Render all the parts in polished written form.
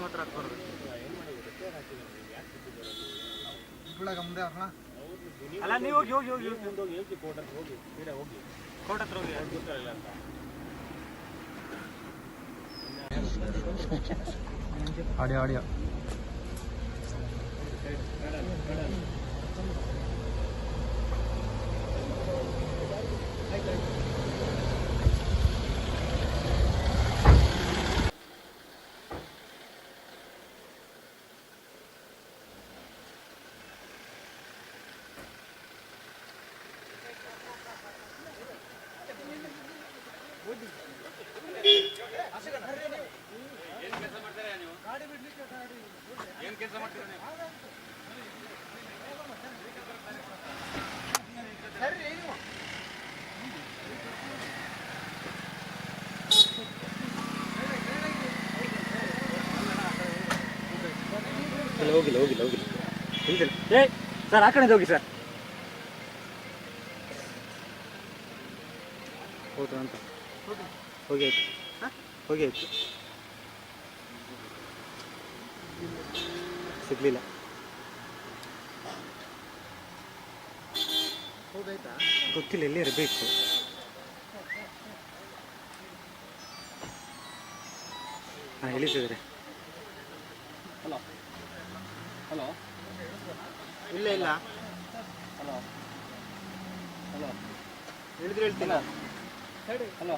ಮಾತ್ರ ಹಾಕ್ಬಾರ್ದು. ಮುಂದೆ ಅಲ್ಲ ನೀವು ಹೋಗಿ ಹೋಗಿ ಹೋಗಿ ಹೋಗಿ ಕೋರ್ಟ್ ಹತ್ರ ಹೋಗಿ ಹೋಗಿ ಕೋರ್ಟ್ ಹತ್ರ ಹೋಗಿ ಗೊತ್ತಿಲ್ಲ ಅಂತ ಆಡಿಯೋ ಆಡಿಯೋ ಏನು ಕೆಲಸ ಮಾಡ್ತೀರಾ ನೀವು? ಹೋಗಿಲ್ಲ ಹೋಗಿಲ್ಲ ಹೋಗಿಲ್ಲ ಹೋಗಿಲ್ಲ. ಏ ಸರ್ ಆ ಕಡೆ ಹೋಗಿ ಸರ್. ಹೌದು ಅಂತ ಹೋಗಿ ಆಯ್ತು ಹೋಗಿ ಆಯ್ತು ಸಿಗ್ಲಿಲ್ಲ. ಹೌದಾಯ್ತಾ ಗೊತ್ತಿಲ್ಲ, ಎಲ್ಲಿ ಇರಬೇಕು. ಹಾಂ ಹೇಳಿದ್ದಾರೆ. ಹಲೋ ಹಲೋ ಇಲ್ಲ ಇಲ್ಲ ಹಲೋ ಹಲೋ ಹೇಳಿದ್ರೆ ಹೇಳ್ತೀನಿ. ಹಲೋ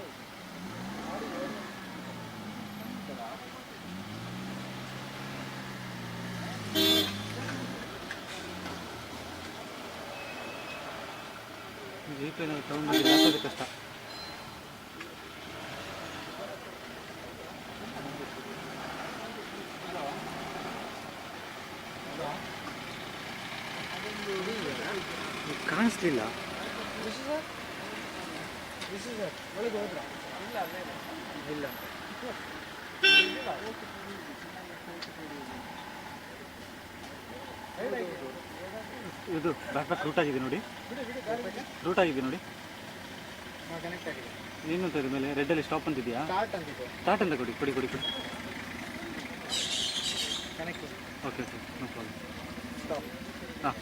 ಜೀಪೇ ನಾವು ತಗೊಂಡು ಹಾಕೋದು ಕಷ್ಟ. ಕಾಣಿಸ್ಲಿಲ್ಲ. ಇಲ್ಲ ಇದು ಬ್ಯಾಕ್ ರೂಟ್ ಆಗಿದೆ ನೋಡಿ, ರೂಟ್ ಆಗಿದೆ ನೋಡಿ. ಏನು ಅಂತ ಇದ್ರ ಮೇಲೆ ರೆಡ್ಡಲ್ಲಿ ಸ್ಟಾಪ್ ಅಂತಿದೆಯಾ? ಸ್ಟಾರ್ಟ್ ಅಂತ ಕೊಡಿ ಕೊಡಿ ಕೊಡಿ ಕೊಡಿ. Okay okay no problem. ಹಾಂ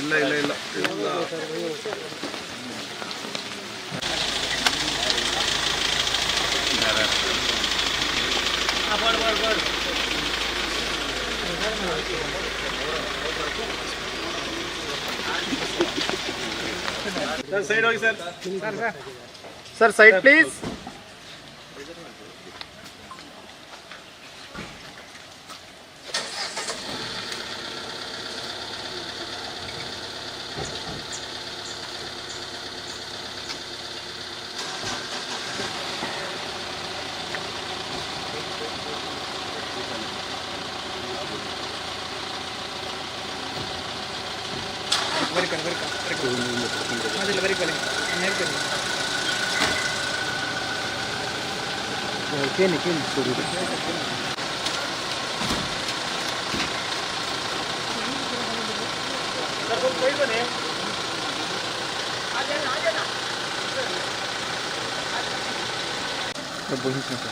ಇಲ್ಲ ಇಲ್ಲ ಇಲ್ಲ ಸರ್ ಸೈಡ್ ಹೋಗಿ sir. Sir side please. Tiene subir. Buenísimo.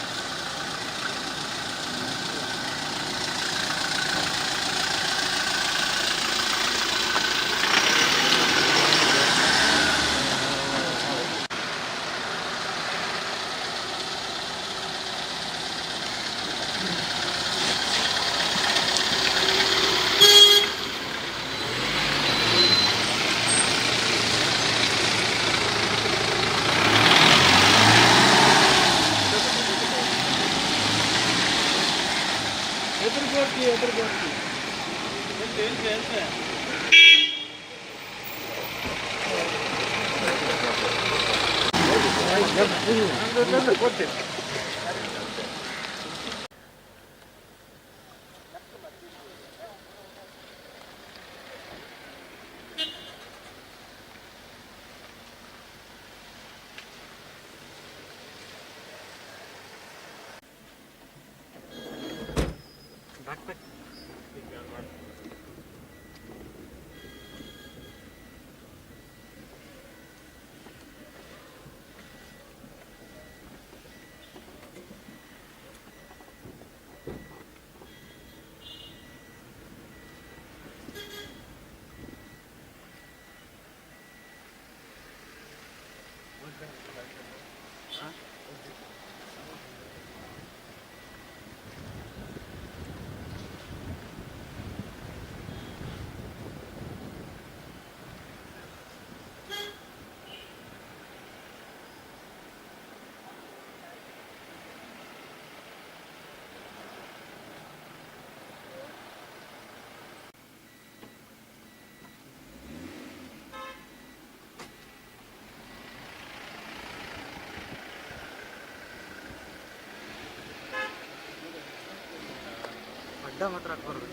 ಅಡ್ಡ ಮಾತ್ರ ಹಾಕ್ಬಾರ್ದು.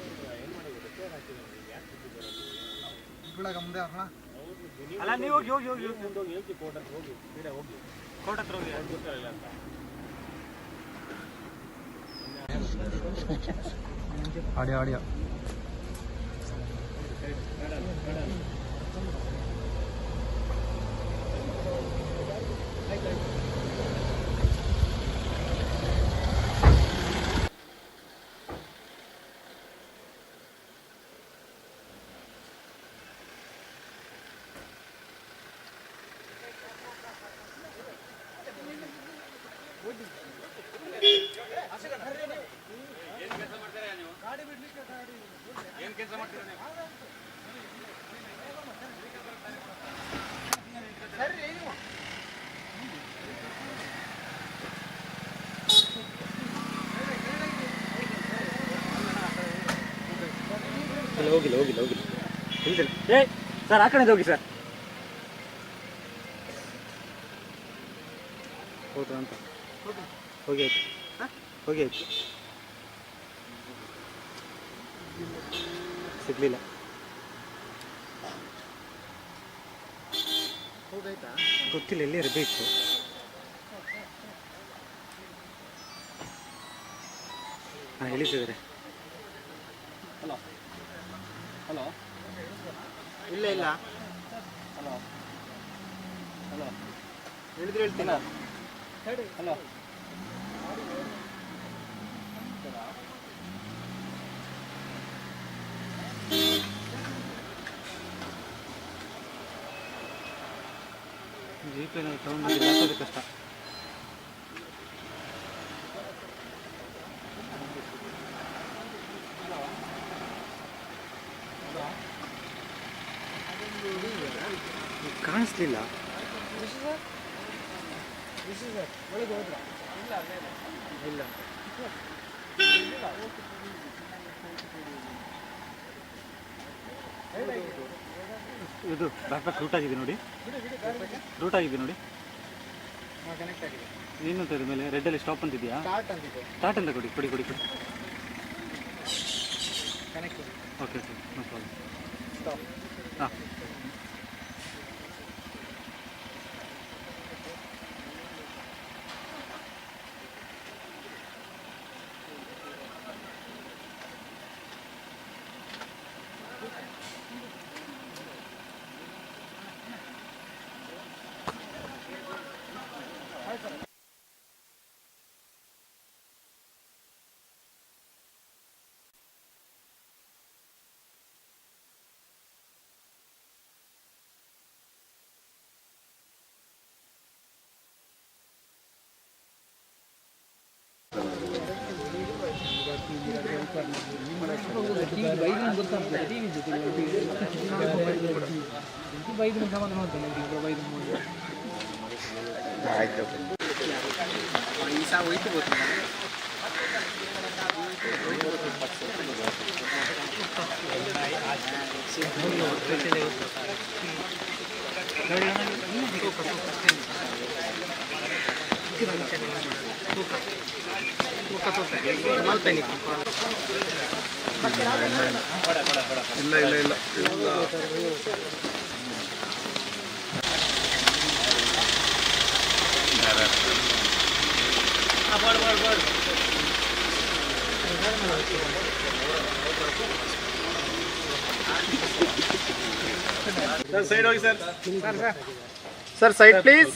ಮುಂದೆ ಹಾಕೋಣ. ಅಲ್ಲ ನೀವು ಹೋಗಿ ಹೋಗಿ ಹೋಗಿ ಹೋಗಿ ಕೋರ್ಟ್ ಹತ್ರ ಹೋಗಿ ಕೋರ್ಟ್ ಹತ್ರ ಹೋಗಿ ಗೊತ್ತಿಲ್ಲ ಅಂತ ಆಡಿಯೋ ಆಡಿಯೋ ಹೋಗಿಲ್ಲ ಹೋಗಿಲ್ಲ ಹೋಗಿಲ್ಲ ಇಲ್ಲ ಏ ಸರ್ ಆ ಕಡೆ ಹೋಗಿ ಸರ್ ಹೌದು ಅಂತ ಹೋಗಿ ಆಯ್ತು ಹೋಗಿ ಆಯ್ತು ಸಿಗ್ಲಿಲ್ಲ ಗೊತ್ತಿಲ್ಲ ಎಲ್ಲಿ ಇರಬೇಕು ಹಾಂ ಎಳಿತಿದ್ದಾರೆ ಹಲೋ ಹಲೋ ಇಲ್ಲ ಇಲ್ಲ ಹಲೋ ಹಲೋ ಹೇಳಿದ್ರೆ ಹೇಳ್ತೀನ ಹಲೋ ಜೀಪೇ ನಾವು ತಗೊಂಡು ಹಾಕೋದು ಕಷ್ಟ ಕಾಣಿಸ್ಲಿಲ್ಲ ಇಲ್ಲ ಇದು ಬ್ಯಾಕ್ ಪ್ಯಾಕ್ ರೂಟ್ ಆಗಿದೆ ನೋಡಿ ರೂಟ್ ಆಗಿದೆ ನೋಡಿ ಏನಂತ ಇದ್ರ ಮೇಲೆ ರೆಡ್ಡಲ್ಲಿ ಸ್ಟಾಪ್ ಅಂತಿದೆಯಾ ಸ್ಟಾರ್ಟ್ ಅಂತ ಕೊಡಿ ಕೊಡಿ ಕೊಡಿ ಕೊಡಿ okay okay no problem stop ಹಾಂ ಇಲ್ಲ ಸೈಡ್ ಹೋಗಿ ಸರ್. Sir side please.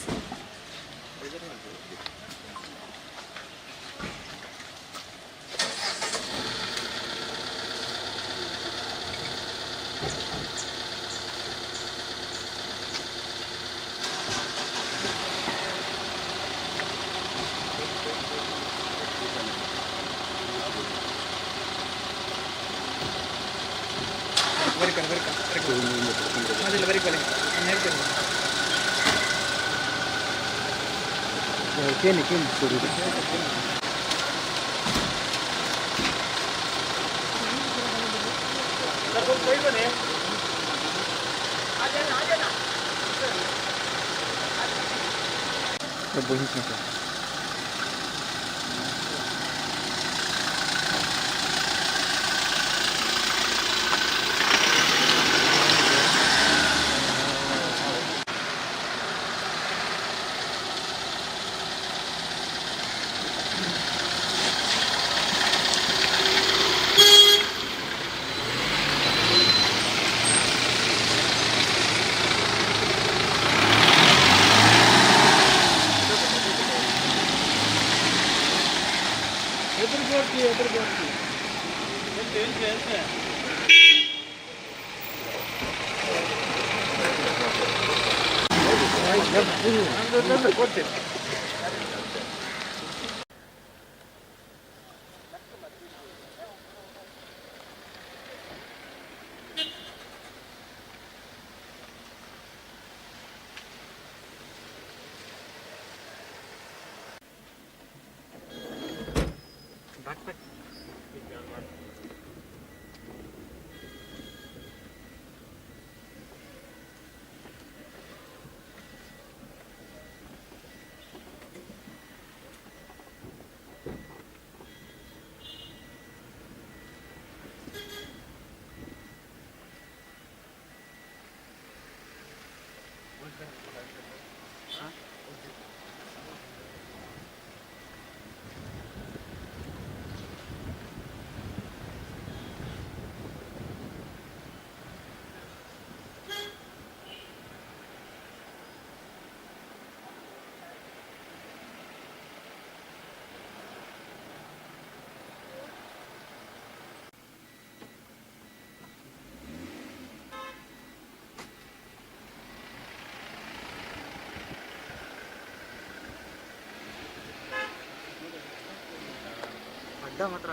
ಮಾತ್ರ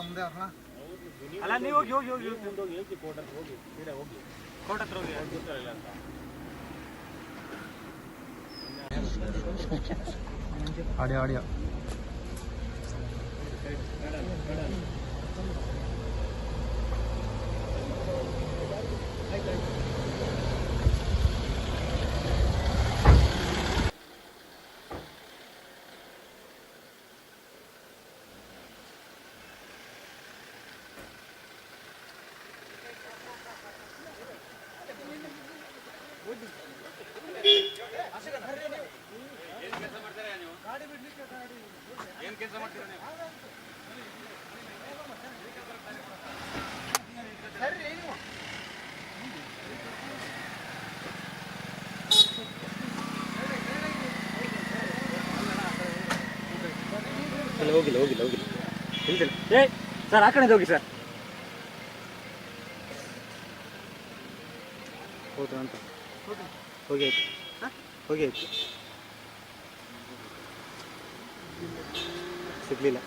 ಮುಂದೆ ಅಲ್ಲ ನೀವು ಹೋಗಿ ಹೋಗಿ ಹೋಗಿ ಹೋಗಿ ಹೋಗಿ ಕೋರ್ಟ್ ಹತ್ರ ಹೋಗಿ ಸೀದಾ ಹೋಗಿ ಕೋರ್ಟ್ ಹತ್ರ ಹೋಗಿ ಗೊತ್ತಿರಲ್ಲ ಅಂತ ಆಡಿಯೋ ಹೋಗಿಲ್ಲ ಹೋಗಿಲ್ಲ ಹೋಗಿಲ್ಲ ಇಲ್ದಿಲ್ಲ. ಸರ್ ಆ ಕಡೆ ಹೋಗಿ ಸರ್. ಹೋದ್ರ ಅಂತ ಹೋಗಿ ಆಯ್ತು ಹೋಗಿ ಆಯ್ತು ಸಿಗ್ಲಿಲ್ಲ.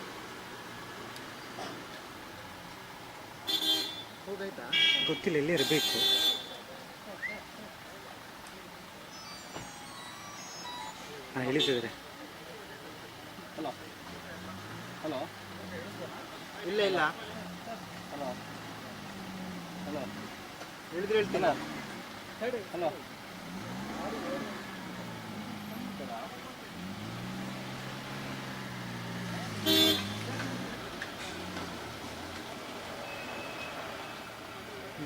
ಗೊತ್ತಿಲ್ಲ ಎಲ್ಲಿ ಇರಬೇಕು. ಹಾಂ ಇಳಿತಿದ್ರೆ. ಹಲೋ ಹಲೋ ಇಲ್ಲ ಇಲ್ಲ ಹಲೋ ಹಲೋ ಹೇಳಿದ್ರೆ ಹೇಳ್ತೀನ ಹಲೋ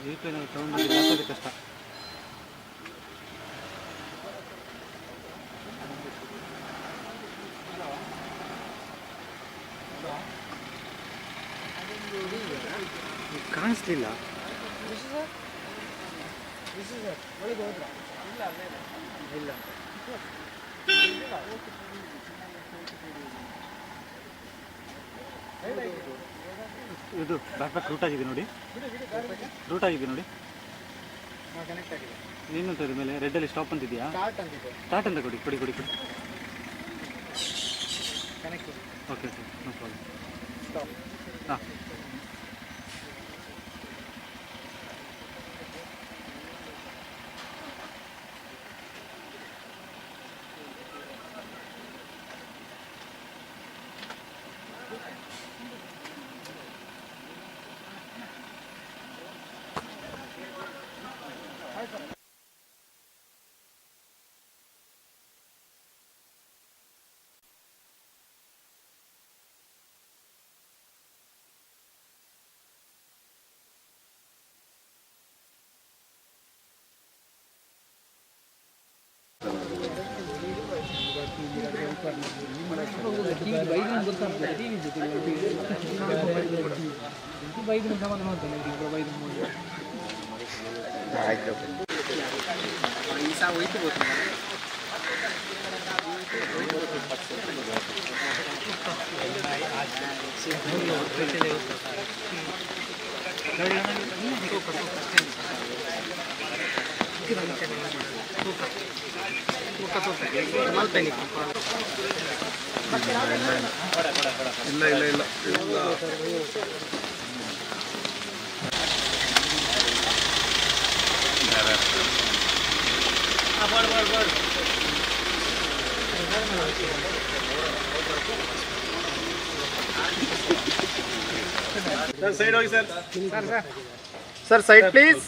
ಜೀಪೇ ನಾವು ತೊಗೊಂಡು ಹಾಕೋದು ಕಷ್ಟ. ಕಾಣಿಸ್ಲಿಲ್ಲ. ಇಲ್ಲ ಇದು ಬ್ಯಾಕ್ ಪ್ಯಾಕ್ ರೂಟ್ ಆಗಿದೆ ನೋಡಿ, ರೂಟ್ ಆಗಿದೆ ನೋಡಿ. ಕನೆಕ್ಟ್ ಆಗಿದೆ. ಏನಂತ ಇದ್ರ ಮೇಲೆ ರೆಡ್ಡಲ್ಲಿ ಸ್ಟಾಪ್ ಅಂತಿದೆಯಾ? ಸ್ಟಾರ್ಟ್ ಅಂತ ಕೊಡಿ ಕೊಡಿ ಕೊಡಿ ಕೊಡಿ. Connect. Okay okay, no problem. Stop. ಹಾಂ ಇಲ್ಲ ಇಲ್ಲ ಇಲ್ಲ ಇಲ್ಲ. ಸರ್ ಸೈಡ್ ಹೋಗಿ ಸರ್. Sir side please.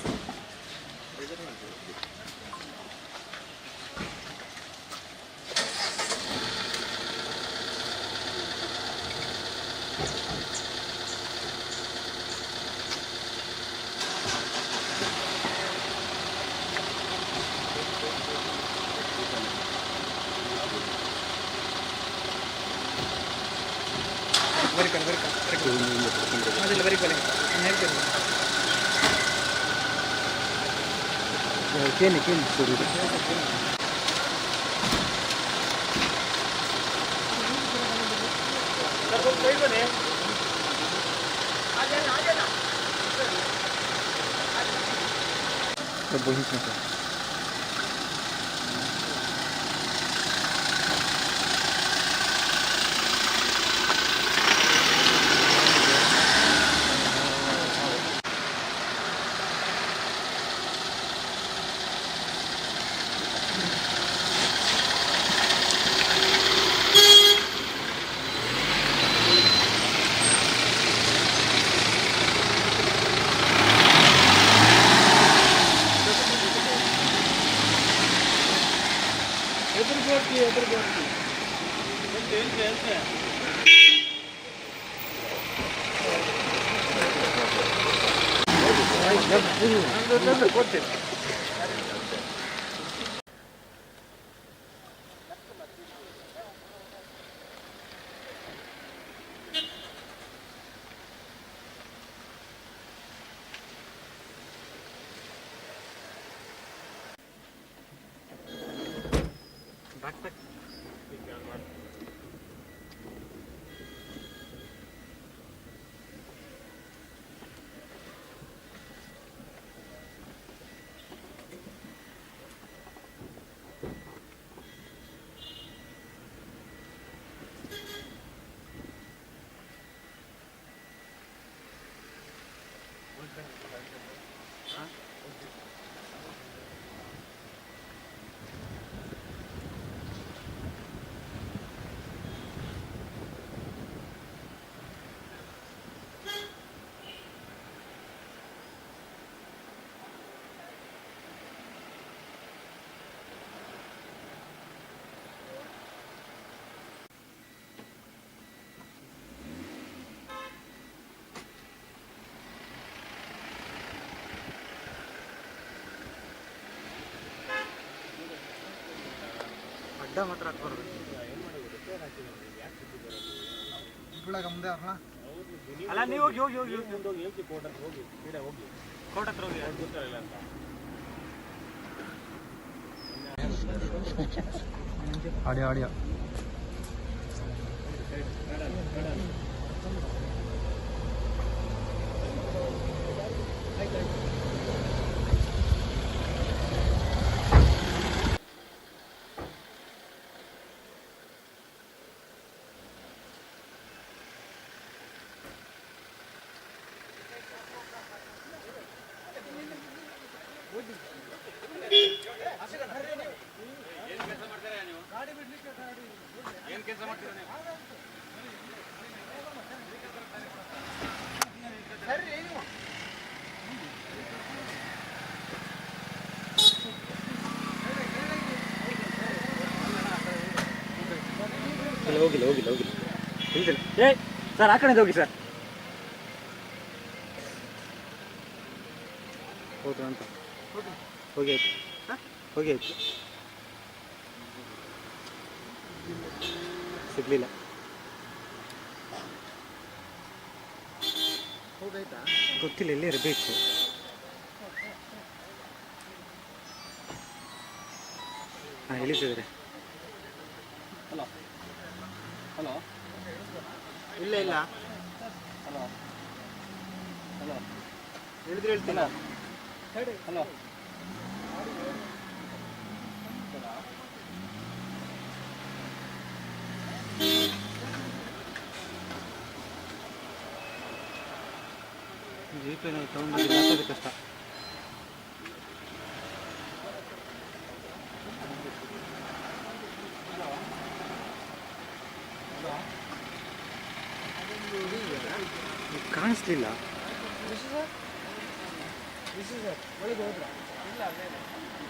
ಅಡ್ಡ ಮಾತ್ರ ಹಾಕ್ಬಾರ್ದು. ಇಬ್ಬಳಗ ಮುಂದೆ ಅವ್ರನ್ನ ಅಲ್ಲ ನೀವು ಹೋಗಿ ಹೋಗಿ ಹೋಗಿ ಮುಂದೆ ಹೋಗಿ ಹೇಳ್ತಿ ಕೋರ್ಟ್ ಹತ್ರ ಹೋಗಿ ಸೀದಾ ಹೋಗಿ ಕೋರ್ಟ್ ಹತ್ರ ಹೋಗಿ ಅದು ಗೊತ್ತಾಗಲ್ಲ ಅಂತ. ಆಡಿಯೋ ಆಡಿಯೋ ಹೋಗಿಲ್ಲ ಹೋಗಿಲ್ಲ ಹೋಗಿಲ್ಲ ಇಲ್ಲ ಏ ಸರ್ ಆ ಕಡೆ ಹೋಗಿ ಸರ್. ಹೌದು ಅಂತ ಹೋಗಿ ಆಯ್ತು ಹೋಗಿ ಆಯ್ತು ಸಿಗ್ಲಿಲ್ಲ. ಗೊತ್ತಿಲ್ಲ ಎಲ್ಲೇ ಇರಬೇಕು. ಹಾಂ ಹೇಳಿದ್ದಾರೆ. ಹಲೋ ಹಲೋ ಇಲ್ಲ ಇಲ್ಲ ಹಲೋ ಹಲೋ ಹೇಳಿದ್ರೆ ಹೇಳ್ತೀನಿ. ಹಲೋ ಜೀಪೇ ನಾವು ತಗೊಂಡು ಮಾತಾಡೋದು ಕಷ್ಟ. ಕಾಣಿಸ್ಲಿಲ್ಲ.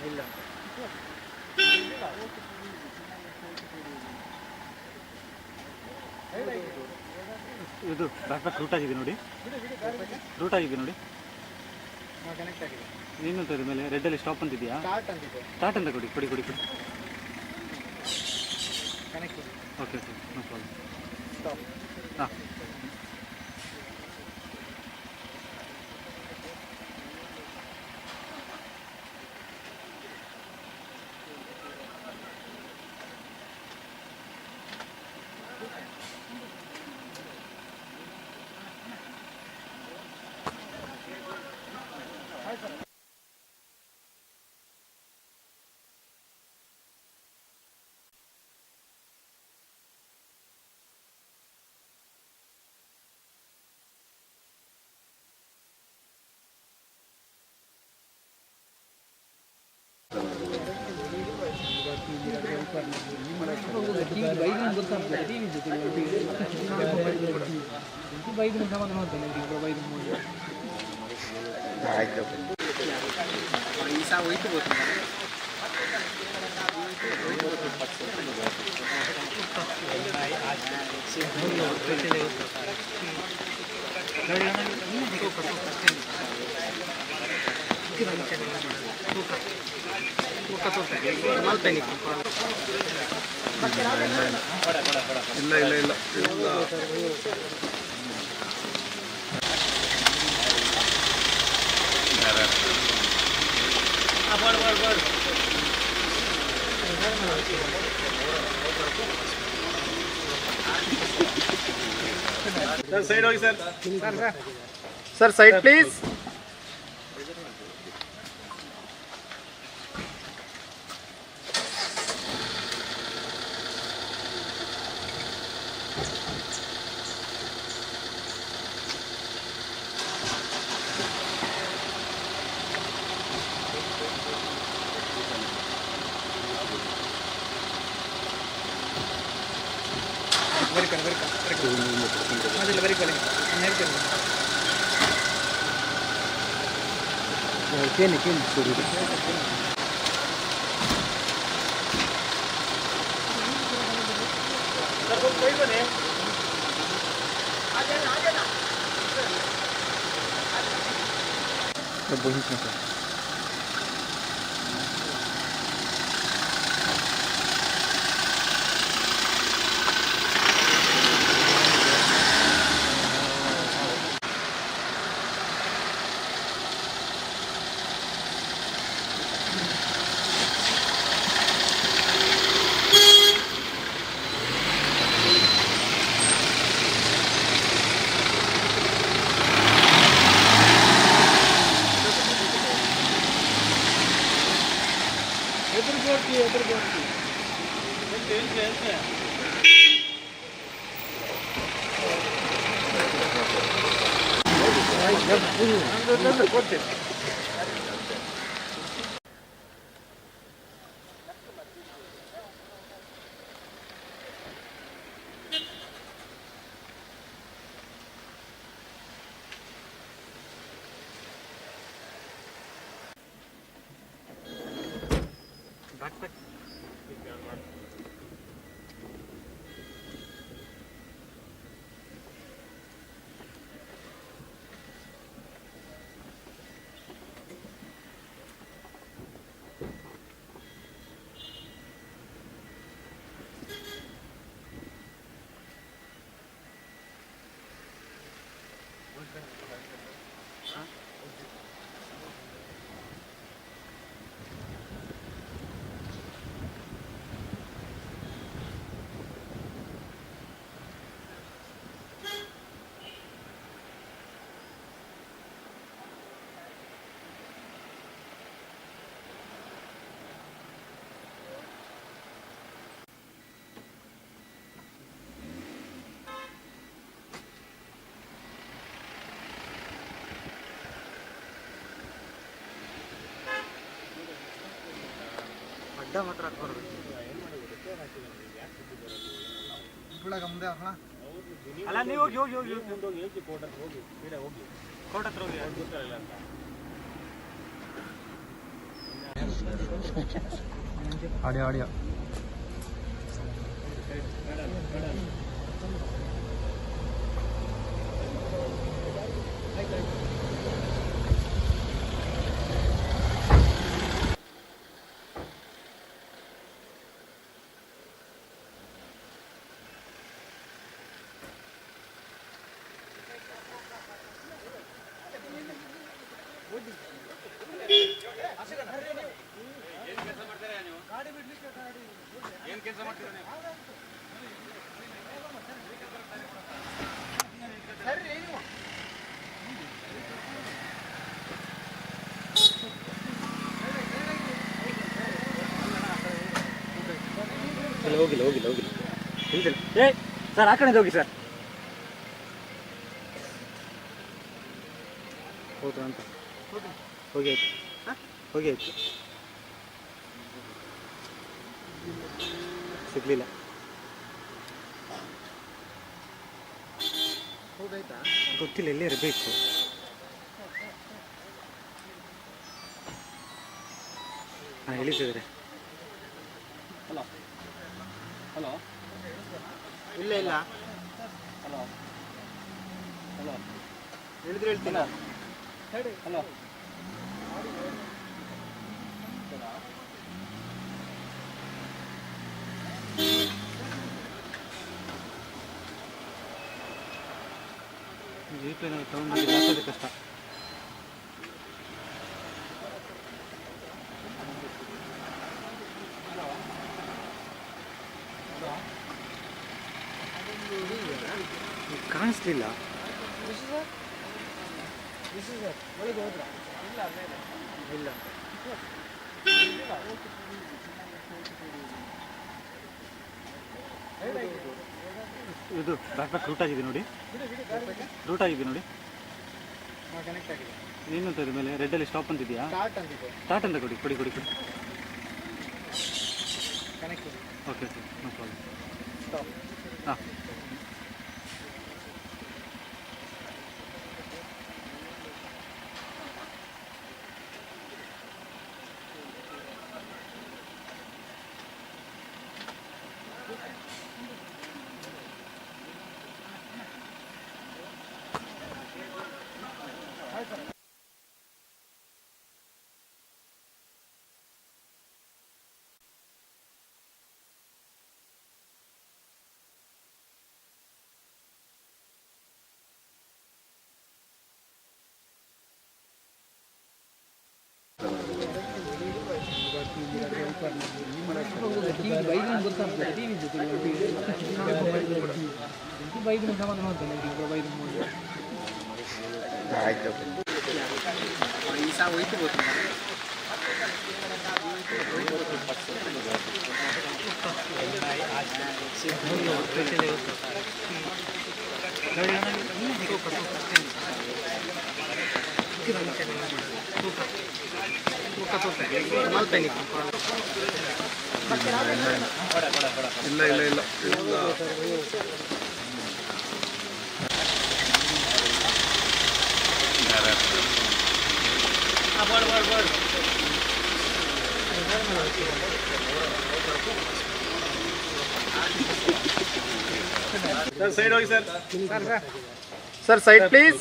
ಇಲ್ಲ ಇದು ಬ್ಯಾಕ್ ರೂಟ್ ಆಗಿದೆ ನೋಡಿ, ರೂಟ್ ಆಗಿದೆ ನೋಡಿ. ಕನೆಕ್ಟ್ ಆಗಿದೆ. ಏನಂತ ಇದ್ರ ಮೇಲೆ ರೆಡ್ಡಲ್ಲಿ ಸ್ಟಾಪ್ ಅಂತಿದೆಯಾ? ಸ್ಟಾರ್ಟ್ ಅಂತ ಕೊಡಿ ಕೊಡಿ ಕೊಡಿ ಕೊಡಿ. Connect okay okay no problem. Stop. ಹಾಂ ಆಯ್ತು ಪೈಸಾ ಹೋಯ್ತು ಗೊತ್ತಿಲ್ಲ. ಇಲ್ಲ ಇಲ್ಲ ಇಲ್ಲ ಇಲ್ಲ ಸರ್ ಸೈಡ್ ಹೋಗಿ ಸರ್. Sir side please. ಅಡ್ಡ ಮಾತ್ರ ಹಾಕ್ಬಾರ್ದು. ಇಬ್ಬಳಗ ಮುಂದೆ ಹಾಕೋಣ. ಅಲ್ಲ ನೀವು ಹೋಗಿ ಹೋಗಿ ಹೋಗಿ ಮುಂದೆ ಹೋಗಿ ಹೇಳ್ತಿ ಕೋರ್ಟ್ ಹತ್ರ ಹೋಗಿ ಸೀದಾ ಹೋಗಿ ಕೋರ್ಟ್ ಹತ್ರ ಹೋಗಿ ಅವ್ರು ಗೊತ್ತಾಗಲ್ಲ ಅಂತ ಆಡಿಯೋ ಆಡಿಯೋ ಏನು ಕೆಲಸ ಮಾಡ್ತೀರಾ ನೀವು? ಹೋಗಿಲ್ಲ ಹೋಗಿಲ್ಲ ಹೋಗಿಲ್ಲ ಇಲ್ಲ ಏ ಸರ್ ಆ ಕಡೆ ಹೋಗಿ ಸರ್. ಹೌದು ಅಂತ ಹೋಗಿ ಆಯ್ತು ಹೋಗಿ ಆಯ್ತು ಸಿಗ್ಲಿಲ್ಲ. ಗೊತ್ತಿಲ್ಲ ಎಲ್ಲೇ ಇರಬೇಕು. ಹಾಂ ಹೇಳಿದ್ದಾರೆ. ಹಲೋ ಹಲೋ ಇಲ್ಲ ಇಲ್ಲ ಹಲೋ ಹಲೋ ಹೇಳಿದ್ರೆ ಹೇಳ್ತೀನ. ಹಲೋ ಜೀಪೇ ನಾವು ತಗೊಂಡು ಹಾಕೋದು ಕಷ್ಟ. ಕಾಣಿಸ್ಲಿಲ್ಲ. ಇಲ್ಲ ಇದು ಬ್ಯಾಕ್ ಬ್ಯಾಕ್ ರೂಟ್ ಆಗಿದೆ ನೋಡಿ. ರೂಟ್ ಆಗಿದೆ ನೋಡಿ. ಕನೆಕ್ಟ್ ಆಗಿದೆ. ಏನಂತ ಇದ್ರ ಮೇಲೆ ರೆಡ್ಡಲ್ಲಿ ಸ್ಟಾಪ್ ಅಂತಿದೆಯಾ? ಸ್ಟಾರ್ಟ್ ಅಂತ ಕೊಡಿ ಕೊಡಿ ಕೊಡಿ ಕೊಡಿ. Connect okay okay no problem. Stop ಹಾಂ ಆಯ್ತು. ಇಲ್ಲ ಇಲ್ಲ ಇಲ್ಲ ಇಲ್ಲ ಸರ್ ಸೈಡ್ ಹೋಗಿ ಸರ್. Sir side please.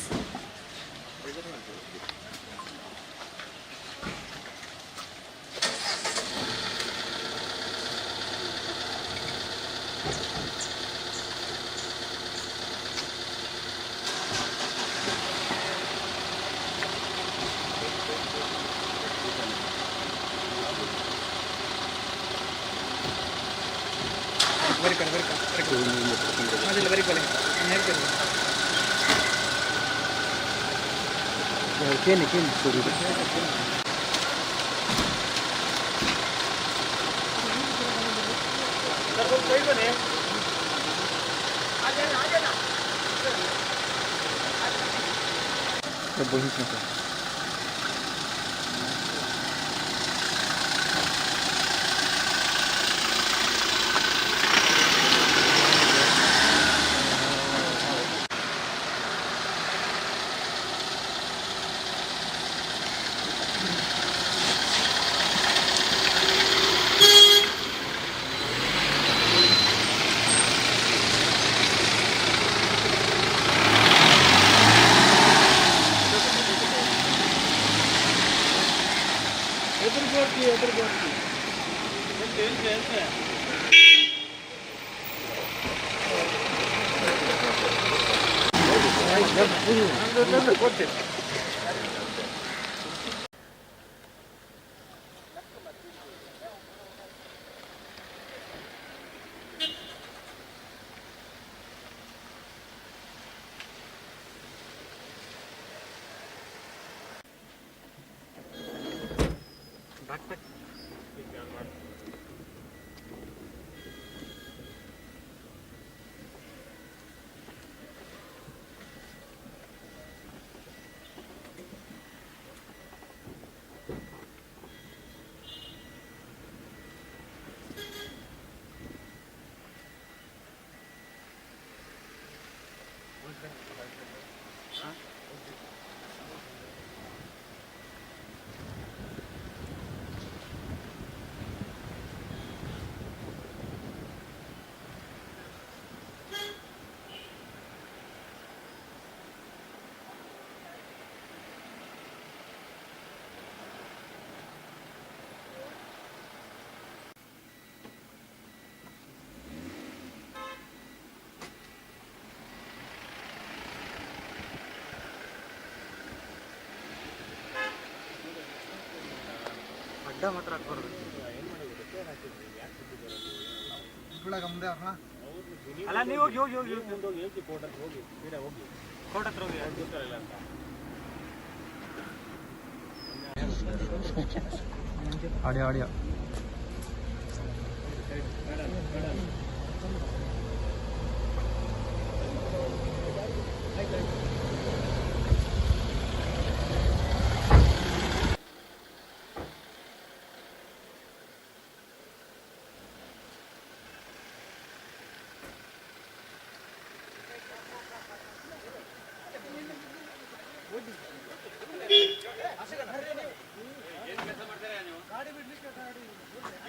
ಅಡ್ಡ ಮಾತ್ರ ಹಾಕ್ಬಾರ್ದು. ಅಲ್ಲ ನೀವು ಹೋಗಿ ಹೋಗಿ ಹೋಗಿ ಮುಂದೆ ಹೋಗಿ ಹೇಳ್ತಿ ಕೋರ್ಟ್ ಹತ್ರ ಹೋಗಿ ಸೀದಾ ಹೋಗಿ ಕೋರ್ಟ್ ಹತ್ರ ಹೋಗಿ ಅವ್ರು ಗೊತ್ತಾರಲ್ಲ ಅಂತ. ಆಡಿಯೋ ಆಡಿಯೋ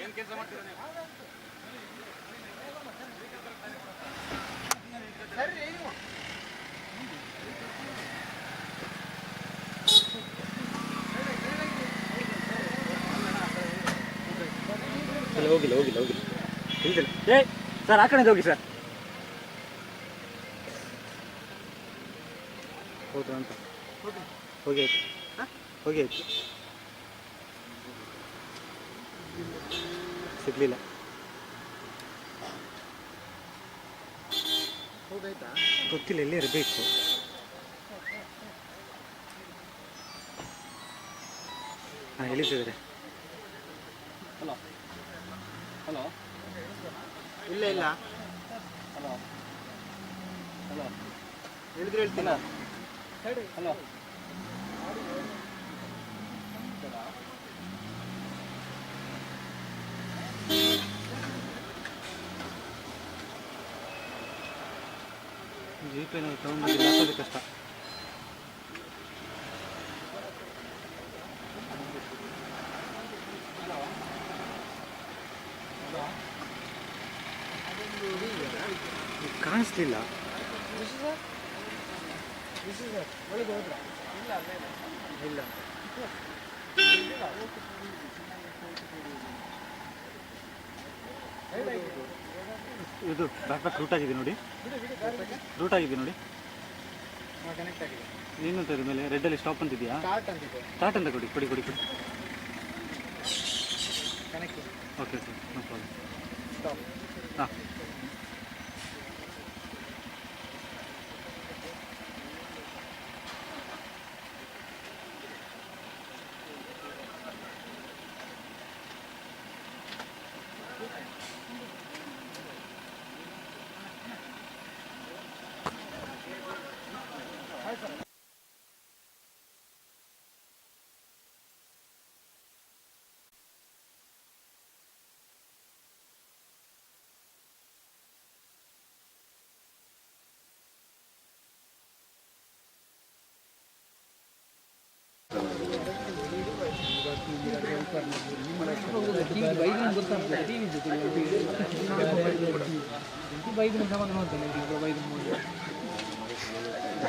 ಏನು ಕೆಲಸ ಮಾಡ್ತೀರಾ ನೀವು? ಹೋಗಿಲ್ಲ ಹೋಗಿಲ್ಲ ಹೋಗಿಲ್ಲ ಇಲ್ಲ ಏ ಸರ್ ಆ ಕಡೆ ಹೋಗಿ ಸರ್. ಹೌದು ಅಂತ ಹೋಗಿ ಆಯ್ತು ಹೋಗಿ ಆಯ್ತು ಸಿಗ್ಲಿಲ್ಲ. ಗೊತ್ತಿಲ್ಲ ಎಲ್ಲಿ ಇರಬೇಕು. ಹಾಂ ಇಳಿಸಿದ್ದಾರೆ. ಹಲೋ ಹಲೋ ಇಲ್ಲ ಇಲ್ಲ ಹಲೋ ಹಲೋ ಹೇಳಿದ್ರೆ ಹೇಳ್ತೀನಿ. ಹಲೋ ಜಿಪೇನ ತಗೊಂಡು ಹಾಕೋದು ಕಷ್ಟ. ಕಾಣಿಸ್ತಿಲ್ಲ. ಇಲ್ಲ ಇದು ಬ್ಯಾಕ್ ಪ್ಯಾಕ್ ರೂಟ್ ಆಗಿದೆ ನೋಡಿ, ರೂಟ್ ಆಗಿದೆ ನೋಡಿ. ಕನೆಕ್ಟ್ ಆಗಿದೆ. ಏನಂತ ಇದ್ರ ಮೇಲೆ ರೆಡ್ಡಲ್ಲಿ ಸ್ಟಾಪ್ ಅಂತಿದೆಯಾ? ಸ್ಟಾರ್ಟ್ ಅಂತಿದೆ. ಸ್ಟಾರ್ಟ್ ಅಂತ ಕೊಡಿ ಕೊಡಿ ಕೊಡಿ ಕೊಡಿ. Connect okay okay no problem. Stop. ಹಾಂ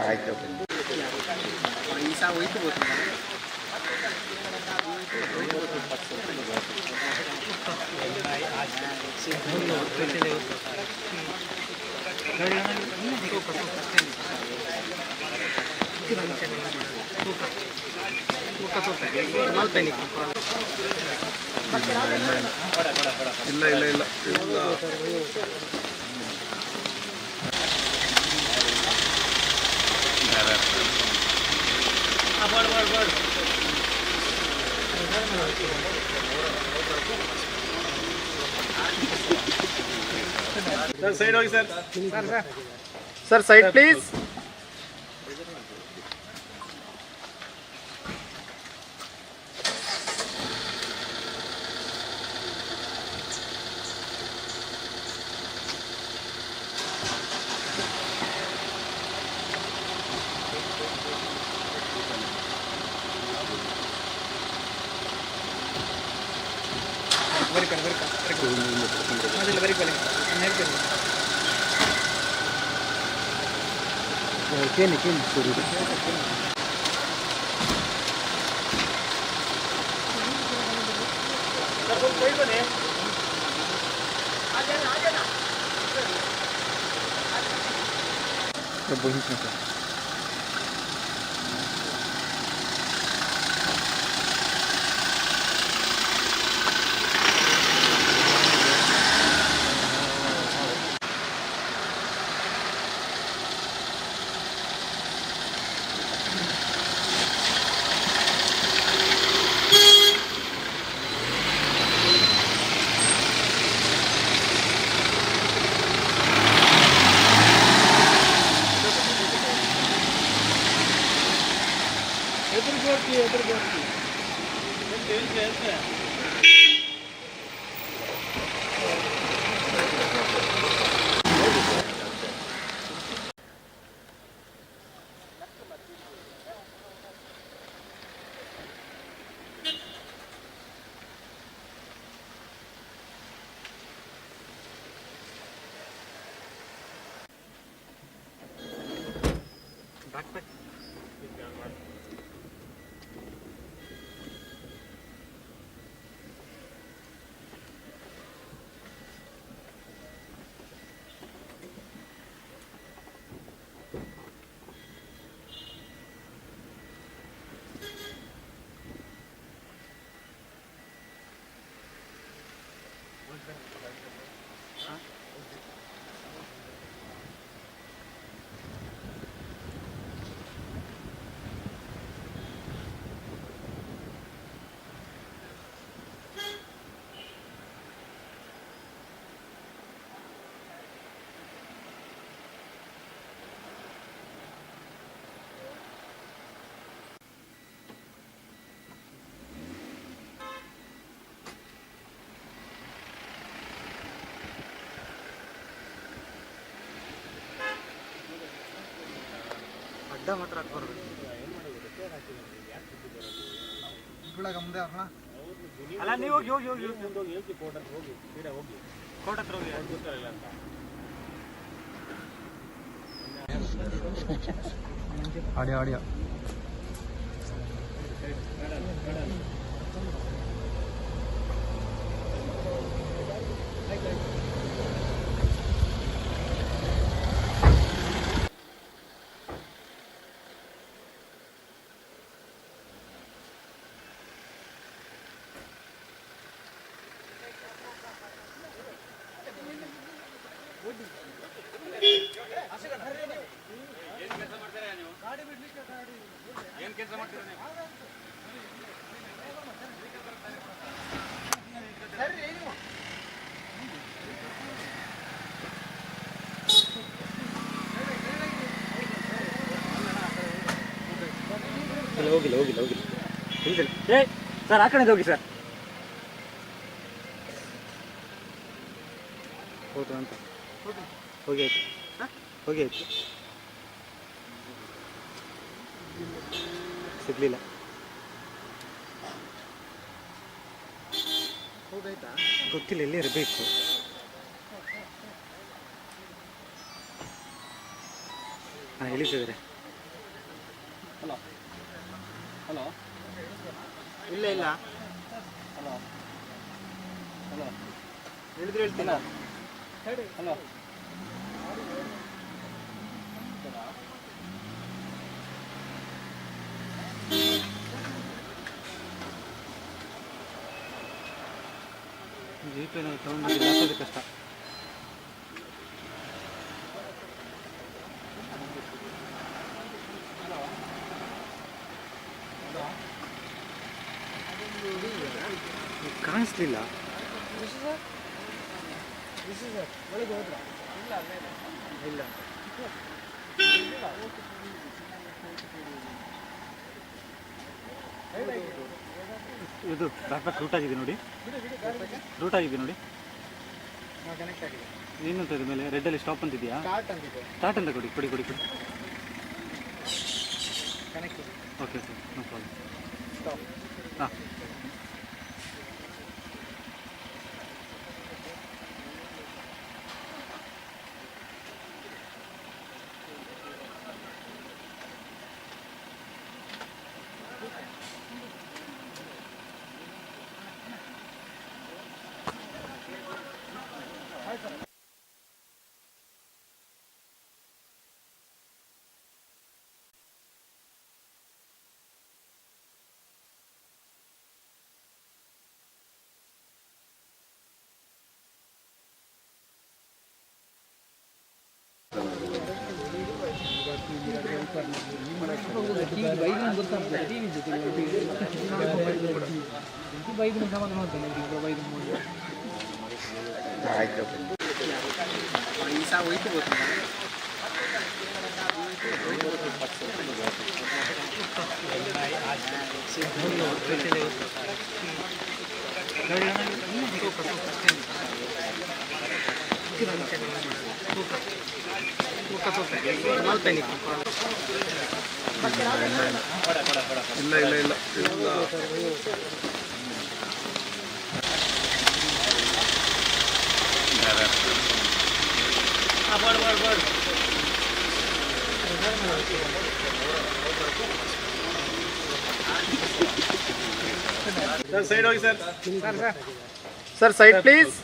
ಆಯ್ತು. ಪೈಸಾ ಹೋಯ್ತು ಗೊತ್ತಿಲ್ಲ. ಇಲ್ಲ ಇಲ್ಲ ಇಲ್ಲ ಇಲ್ಲ. ಸರ್ ಸೈಡ್ ಹೋಗಿ sir. Sir side please. Back pack ಅಡ್ಡ ಮಾತ್ರ ಹಾಕ್ಬಾರ್ದು. ಅಲ್ಲ ನೀವು ಹೋಗಿ ಹೋಗಿ ಹೋಗಿ ಮುಂದೆ ಹೋಗಿ ಹೇಳ್ತಿ ಕೋರ್ಟ್ ಹತ್ರ ಹೋಗಿ ಸೀದಾ ಹೋಗಿ ಕೋರ್ಟ್ ಹತ್ರ ಹೋಗಿ ಅವ್ರು ಗೊತ್ತಾರಲ್ಲ ಅಂತ ಆಡಿಯೋ ಆಡಿಯೋ ಏನು ಕೆಲಸ ಮಾಡ್ತೀರಾ ನೀವು? ಹೋಗಿಲ್ಲ ಹೋಗಿಲ್ಲ ಹೋಗಿಲ್ಲ ಇಲ್ಲ ಏ ಸರ್ ಆ ಕಡೆ ಹೋಗಿ ಸರ್. ಹೌದು ಅಂತ ಹೋಗಿ ಆಯ್ತು ಹೋಗಿ ಆಯ್ತು ಸಿಗ್ಲಿಲ್ಲ. ಗೊತ್ತಿಲ್ಲ ಎಲ್ಲಿ ಇರಬೇಕು. ಹಾಂ ಹೇಳಿದ್ದಾರೆ. ಹಲೋ ಹಲೋ ಇಲ್ಲ ಇಲ್ಲ ಹಲೋ ಹಲೋ ಹೇಳಿದ್ರೆ ಹೇಳ್ತೀನ ಹಲೋ ಜೀಪೇನ ತಗೊಂಡು ಹಾಕೋದು ಕಷ್ಟ. ಕಾಣಿಸ್ಲಿಲ್ಲ. ಇಲ್ಲ ಇದು ಬ್ಯಾಕ್ ಪ್ಯಾಕ್ ರೂಟ್ ಆಗಿದೆ ನೋಡಿ. ರೂಟ್ ಆಗಿದೆ ನೋಡಿ. ಕನೆಕ್ಟ್ ಆಗಿದೆ. ಏನಂತ ಇದೆ ಮೇಲೆ ರೆಡ್ಡಲ್ಲಿ ಸ್ಟಾಪ್ ಅಂತಿದೆಯಾ? ಸ್ಟಾರ್ಟ್ ಅಂತ ಕೊಡಿ ಕೊಡಿ ಕೊಡಿ ಕೊಡಿ. Connect okay okay no problem. Stop. ಹಾಂ ಆಯ್ತು ಇಲ್ಲ ಇಲ್ಲ ಇಲ್ಲ ಇಲ್ಲ ಸರ್ ಸೈಡ್ ಹೋಗಿ ಸರ್. Sir side please.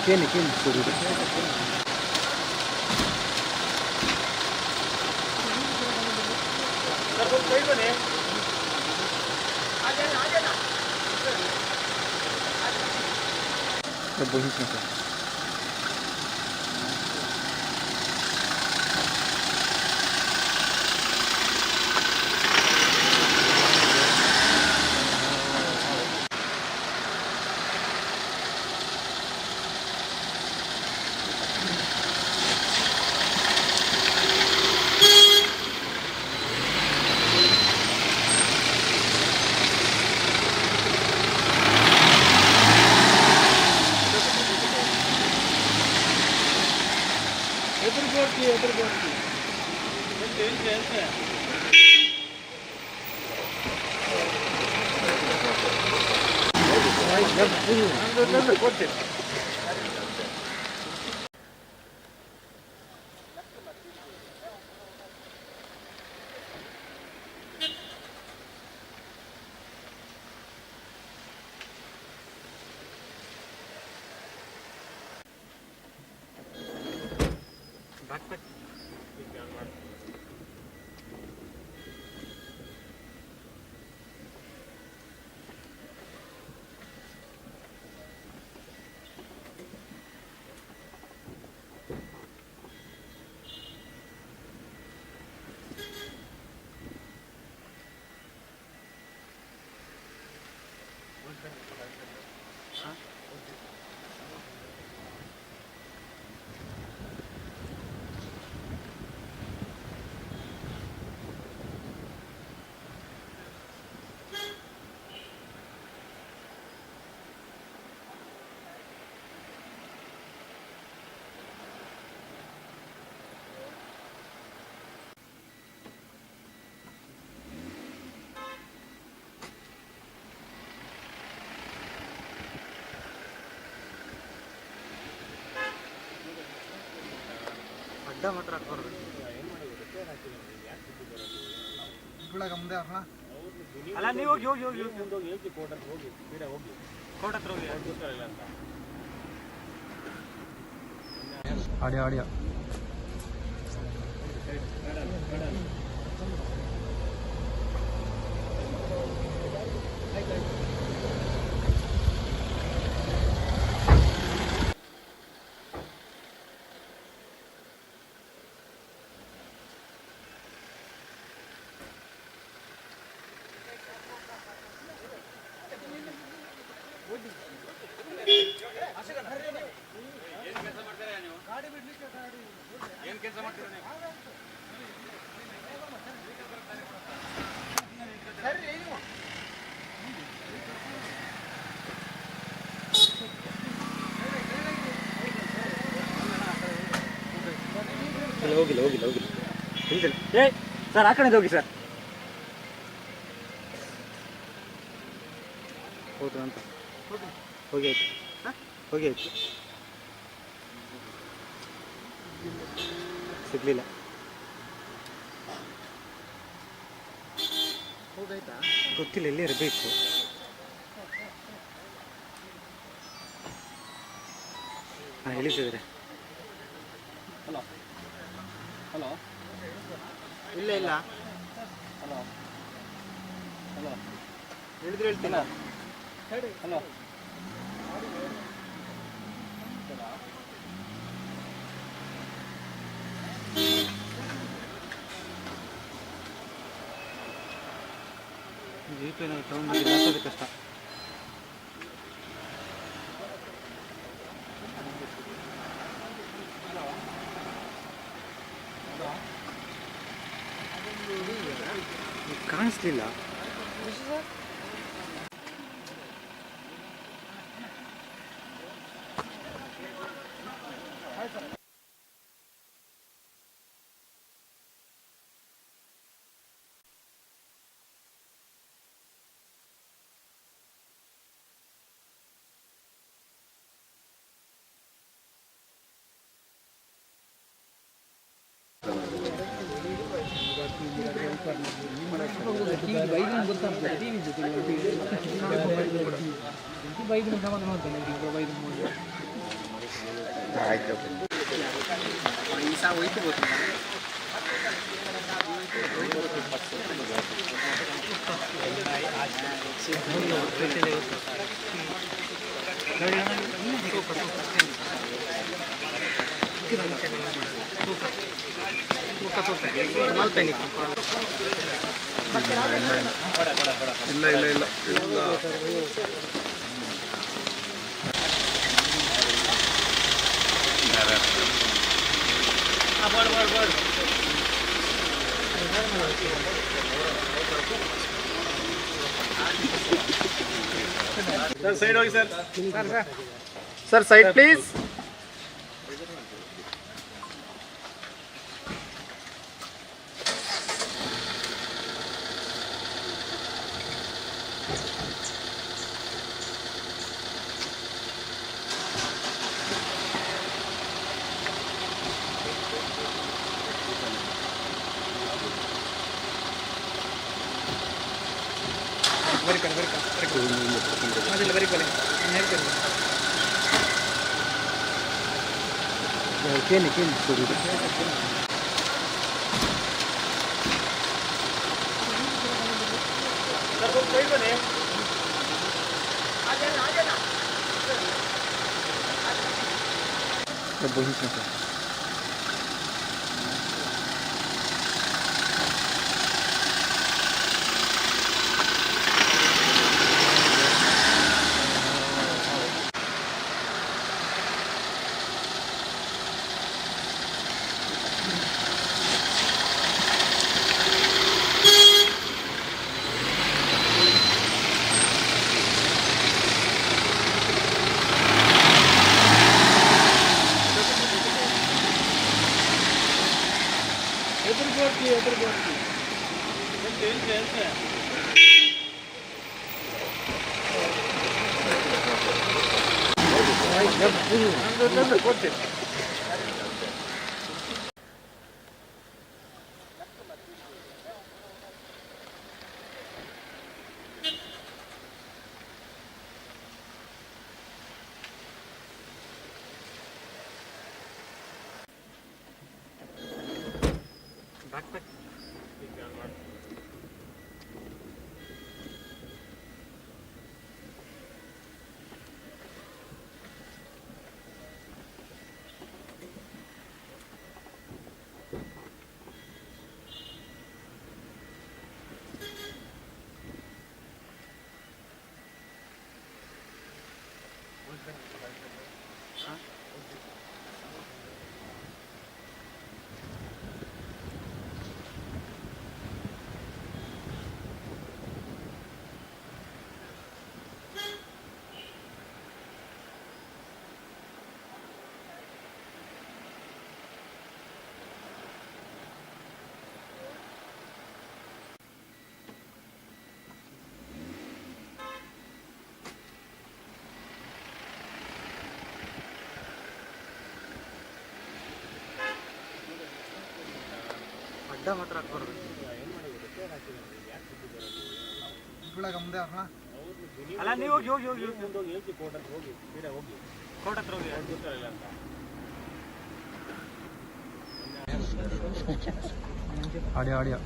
ಕೇಳಿ ಕೇಳಿ ಕೊಡಿ. बहुत ಬ್ಯಾಕ್ ಪ್ಯಾಕ್ ಅಡ್ಡ ಮಾತ್ರ ಹಾಕ್ಬಾರ್ದು. ಅಲ್ಲ ನೀವು ಹೋಗಿ ಹೋಗಿ ಹೋಗಿ ಹೋಗಿ ಕೋರ್ಟ್ ಹತ್ರ ಹೋಗಿ ಬೇಡ ಹೋಗಿ ಕೋರ್ಟ್ ಹತ್ರ ಹೋಗಿ ಯಾರು ಗೊತ್ತಾಗಿಲ್ಲ ಅಂತ ಆಡಿಯೋ ಆಡಿಯೋ ಹೋಗಿಲ್ಲ ಹೋಗಿಲ್ಲ ಹೋಗಿಲ್ಲ ಇಲ್ಲ ಏ ಸರ್ ಆ ಕಡೆ ಹೋಗಿ ಸರ್. ಹೌದು ಅಂತ ಹೋಗಿ ಆಯ್ತು ಹೋಗಿ ಆಯ್ತು ಸಿಗ್ಲಿಲ್ಲ. ಗೊತ್ತಿಲ್ಲ ಎಲ್ಲಿ ಇರಬೇಕು. ಹಾಂ ಹೇಳಿಸಿದ್ರೆ ಹಲೋ ಹಲೋ ಇಲ್ಲ ಇಲ್ಲ ಹಲೋ ಹಲೋ ಹೇಳಿದ್ರೆ ಹೇಳ್ತೀನ. ಹಲೋ ಜೀಪ್ ಏನಾದ್ರು ತೊಗೊಂಡ್ಬಂದು ಹಾಕೋದು ಕಷ್ಟ. ಕಾಣಿಸ್ಲಿಲ್ಲ. ಆಯ್ತು ಇಲ್ಲ ಇಲ್ಲ ಇಲ್ಲ ಇಲ್ಲ ಸರ್ ಸೈಡ್ ಹೋಗಿ ಸರ್. Sir side please. ಅಡ್ಡ ಮಾತ್ರ ಹಾಕ್ಬಾರ್ದು. ಅಲ್ಲ ನೀವು ಹೋಗಿ ಹೋಗಿ ಹೋಗಿ ಮುಂದೆ ಹೋಗಿ ಹೇಳ್ತಿ ಕೋರ್ಟ್ ಹತ್ರ ಹೋಗಿ ಸೀದಾ ಹೋಗಿ ಕೋರ್ಟ್ ಹತ್ರ ಹೋಗಿ ಅದು ಗೊತ್ತಿರಲ್ಲ ಅಂತ ಆಡಿಯೋ ಆಡಿಯೋ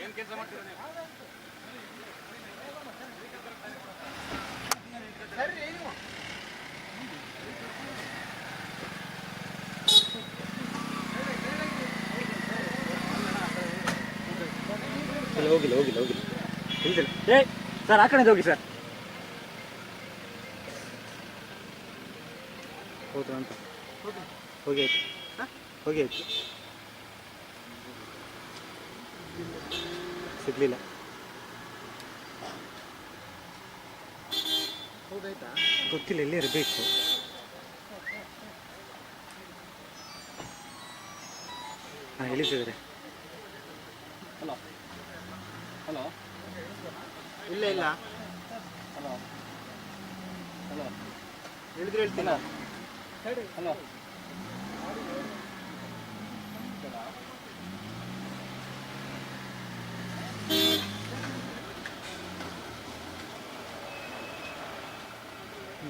ಏನು ಕೆಲಸ ಮಾಡ್ತೀರಾ ನೀವು? ಹೋಗಿಲ್ಲ ಹೋಗಿಲ್ಲ ಹೋಗಿಲ್ಲ ಇಲ್ಲ ಏ ಸರ್ ಆ ಕಡೆ ಹೋಗಿ ಸರ್ ಹೌದು ಅಂತ ಹೋಗಿ ಆಯ್ತು ಹೋಗಿ ಆಯ್ತು ಸಿಗ್ಲಿಲ್ಲ ಗೊತ್ತಿಲ್ಲ ಎಲ್ಲಿ ಇರಬೇಕು ಹಾಂ ಹೇಳಿಸಿದ್ದಾರೆ ಹಲೋ ಹಲೋ ಇಲ್ಲ ಇಲ್ಲ ಹಲೋ ಹಲೋ ಹೇಳಿದ್ರೆ ಹೇಳ್ತೀನಿ. ಹಲೋ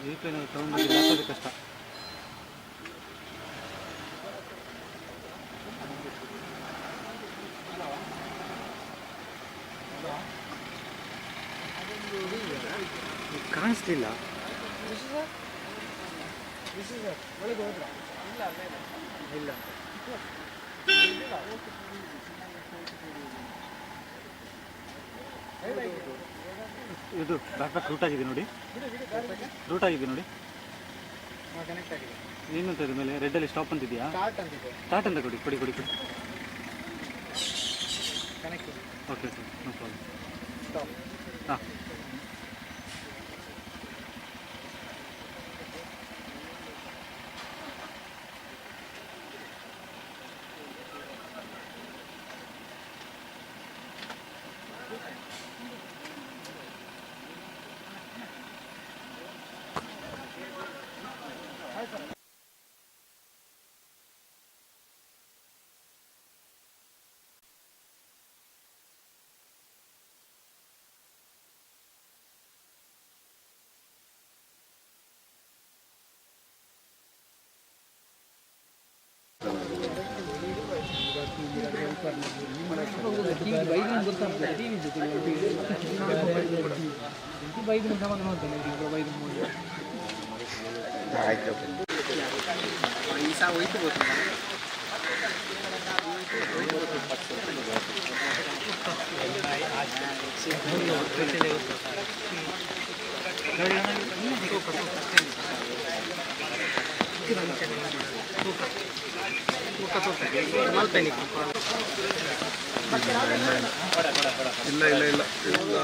ಜೀಪೇ ನಾವು ತಗೊಂಡು ಹಾಕೋದು ಕಷ್ಟ. ಕಾಣಿಸ್ಲಿಲ್ಲ ಇಲ್ಲ ಇದು ಬ್ಯಾಕ್ ಪ್ಯಾಕ್ ರೂಟ್ ಆಗಿದೆ ನೋಡಿ. ರೂಟ್ ಆಗಿದೆ ನೋಡಿ. ಕನೆಕ್ಟ್ ಆಗಿದೆ. ಇನ್ನೊಂದು ಇದ್ರ ಮೇಲೆ ರೆಡ್ಡಲ್ಲಿ ಸ್ಟಾಪ್ ಅಂತಿದೆಯಾ? ಸ್ಟಾರ್ಟ್ ಅಂತಿದೆ. ಸ್ಟಾರ್ಟ್ ಅಂತ ಕೊಡಿ ಕೊಡಿ ಕೊಡಿ ಕೊಡಿ. Connect. Okay sir, no problem. Stop. ಹಾಂ. ಇಲ್ಲ ಇಲ್ಲ ಇಲ್ಲ ಇಲ್ಲ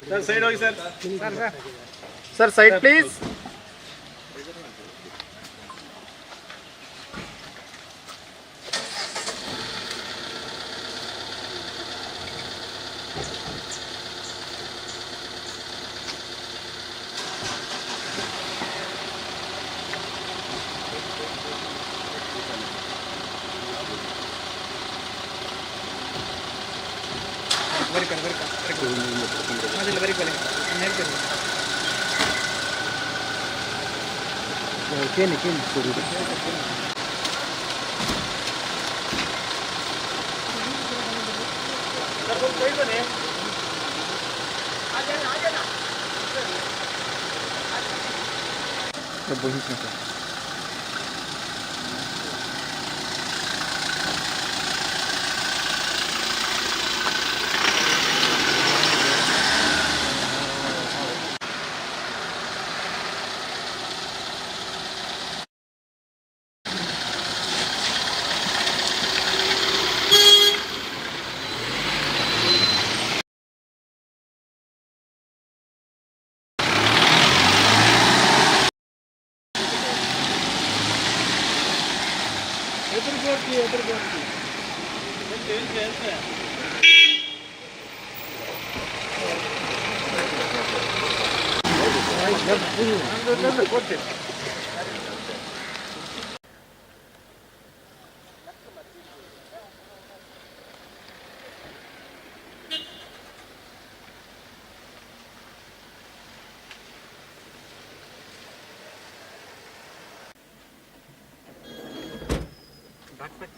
ಸರ್ ಸೈಡ್ ಹೋಗಿ sir. Sir side please. Back pack